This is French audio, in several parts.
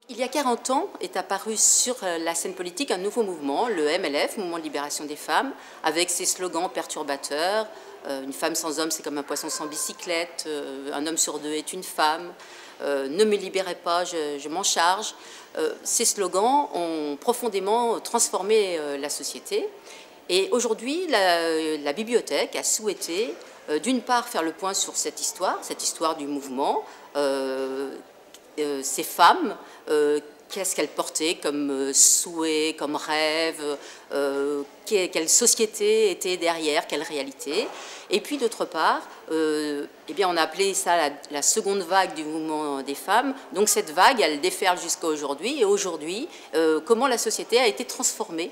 Il y a 40 ans est apparu sur la scène politique un nouveau mouvement, le MLF, Mouvement de Libération des Femmes, avec ses slogans perturbateurs. Une femme sans homme, c'est comme un poisson sans bicyclette. Un homme sur deux est une femme. Ne me libérez pas, je m'en charge. Ces slogans ont profondément transformé la société. Et aujourd'hui, la bibliothèque a souhaité, d'une part, faire le point sur cette histoire du mouvement, ces femmes, qu'est-ce qu'elles portaient comme souhait, comme rêve, quelle société était derrière, quelle réalité. Et puis d'autre part, eh bien, on a appelé ça la seconde vague du mouvement des femmes. Donc cette vague, elle déferle jusqu'à aujourd'hui. Et aujourd'hui, comment la société a été transformée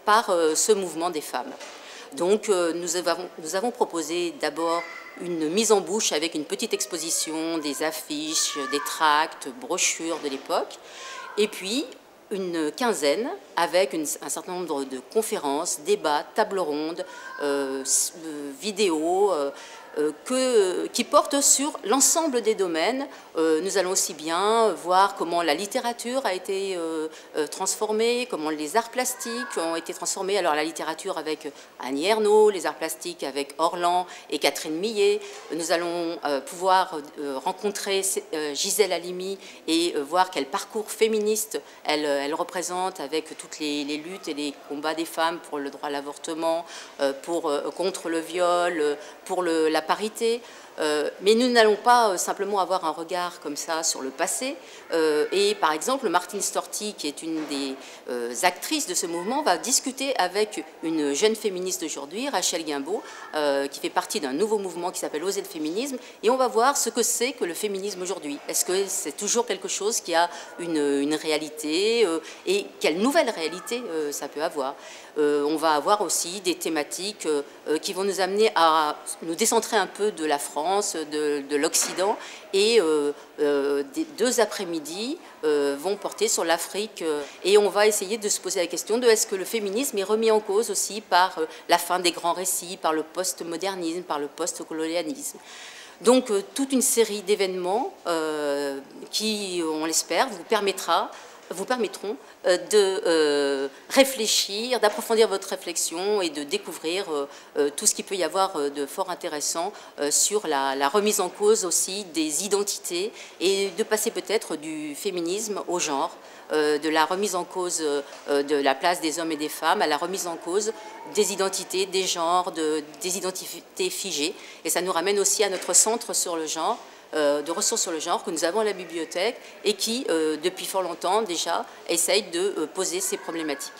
par ce mouvement des femmes. Donc nous avons proposé d'abord une mise en bouche avec une petite exposition, des affiches, des tracts, brochures de l'époque, et puis une quinzaine avec un certain nombre de conférences, débats, tables rondes, vidéos, qui portent sur l'ensemble des domaines. Nous allons aussi bien voir comment la littérature a été transformée, comment les arts plastiques ont été transformés. Alors la littérature avec Annie Ernaux, les arts plastiques avec Orlan et Catherine Millet. Nous allons pouvoir rencontrer Gisèle Halimi et voir quel parcours féministe elle représente avec toutes les luttes et les combats des femmes pour le droit à l'avortement, contre le viol, pour la parité. Mais nous n'allons pas simplement avoir un regard comme ça sur le passé. Et par exemple, Martine Storti, qui est une des actrices de ce mouvement, va discuter avec une jeune féministe d'aujourd'hui, Rachel Guimbaud, qui fait partie d'un nouveau mouvement qui s'appelle Oser le féminisme. Et on va voir ce que c'est que le féminisme aujourd'hui. Est-ce que c'est toujours quelque chose qui a une réalité et quelle nouvelle réalité ça peut avoir. On va avoir aussi des thématiques qui vont nous amener à nous décentrer un peu de la France, de l'Occident, et deux après-midi vont porter sur l'Afrique, et on va essayer de se poser la question de est-ce que le féminisme est remis en cause aussi par la fin des grands récits, par le post-modernisme, par le post-colonialisme. Donc toute une série d'événements qui, on l'espère, vous permettront de réfléchir, d'approfondir votre réflexion et de découvrir tout ce qu'il peut y avoir de fort intéressant sur la remise en cause aussi des identités et de passer peut-être du féminisme au genre, de la remise en cause de la place des hommes et des femmes à la remise en cause des identités, des genres, des identités figées. Et ça nous ramène aussi à notre centre sur le genre, de ressources sur le genre que nous avons à la bibliothèque et qui, depuis fort longtemps déjà, essaye de poser ces problématiques.